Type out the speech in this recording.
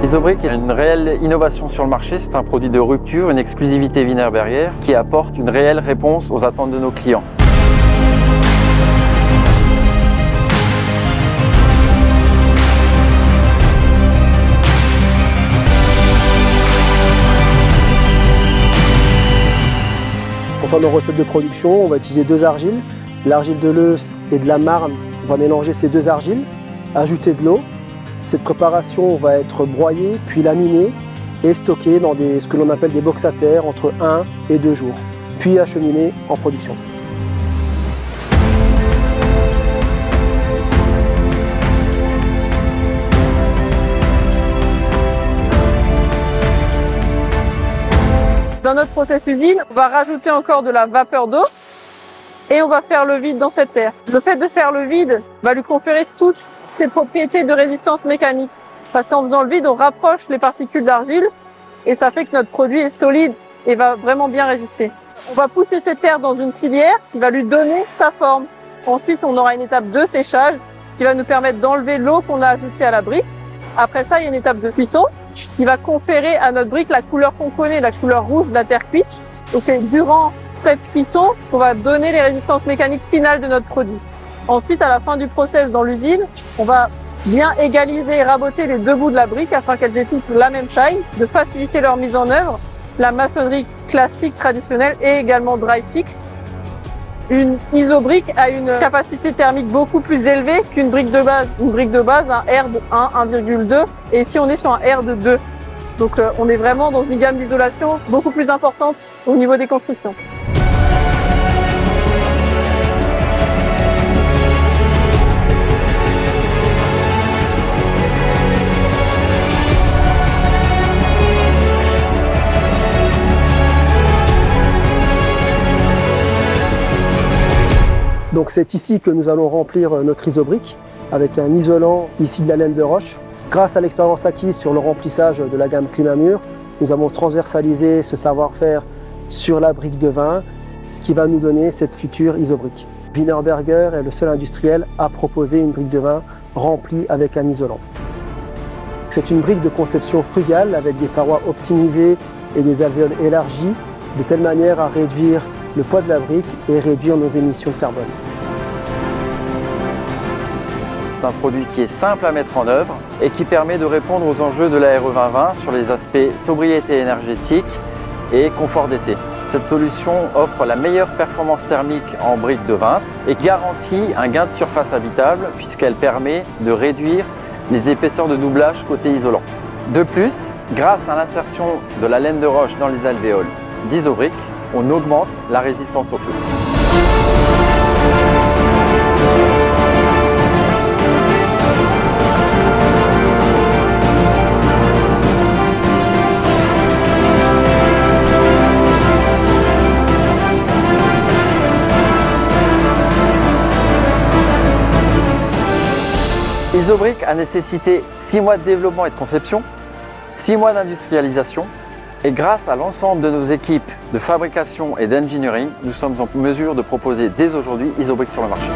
Isobrick est une réelle innovation sur le marché, c'est un produit de rupture, une exclusivité Wienerberger qui apporte une réelle réponse aux attentes de nos clients. Pour faire nos recettes de production, on va utiliser 2 argiles, l'argile de Leuze et de la Marne. On va mélanger ces 2 argiles, ajouter de l'eau. Cette préparation va être broyée, puis laminée et stockée dans ce que l'on appelle des box à terre entre 1 et 2 jours, puis acheminée en production. Dans notre process usine, on va rajouter encore de la vapeur d'eau et on va faire le vide dans cette terre. Le fait de faire le vide va lui conférer toutes ses propriétés de résistance mécanique. Parce qu'en faisant le vide, on rapproche les particules d'argile et ça fait que notre produit est solide et va vraiment bien résister. On va pousser cette terre dans une filière qui va lui donner sa forme. Ensuite, on aura une étape de séchage qui va nous permettre d'enlever l'eau qu'on a ajoutée à la brique. Après ça, il y a une étape de cuisson qui va conférer à notre brique la couleur qu'on connaît, la couleur rouge de la terre cuite. Et c'est durant cette cuisson qu'on va donner les résistances mécaniques finales de notre produit. Ensuite, à la fin du process dans l'usine, on va bien égaliser et raboter les 2 bouts de la brique afin qu'elles aient toutes la même taille, de faciliter leur mise en œuvre. La maçonnerie classique, traditionnelle et également dry fix. Une isobrique a une capacité thermique beaucoup plus élevée qu'une brique de base. Une brique de base, un R de 1, 1,2 et ici on est sur un R de 2. Donc on est vraiment dans une gamme d'isolation beaucoup plus importante au niveau des constructions. Donc c'est ici que nous allons remplir notre isobrick avec un isolant ici de la laine de roche. Grâce à l'expérience acquise sur le remplissage de la gamme Climamur, nous avons transversalisé ce savoir-faire sur la brique de vin, ce qui va nous donner cette future isobrick. Wienerberger est le seul industriel à proposer une brique de vin remplie avec un isolant. C'est une brique de conception frugale avec des parois optimisées et des alvéoles élargies de telle manière à réduire le poids de la brique et réduire nos émissions de carbone. C'est un produit qui est simple à mettre en œuvre et qui permet de répondre aux enjeux de la RE 2020 sur les aspects sobriété énergétique et confort d'été. Cette solution offre la meilleure performance thermique en brique de 20 et garantit un gain de surface habitable puisqu'elle permet de réduire les épaisseurs de doublage côté isolant. De plus, grâce à l'insertion de la laine de roche dans les alvéoles d'Isobrick, on augmente la résistance au feu. Isobrick a nécessité 6 mois de développement et de conception, 6 mois d'industrialisation, et grâce à l'ensemble de nos équipes de fabrication et d'engineering, nous sommes en mesure de proposer dès aujourd'hui Isobrick sur le marché.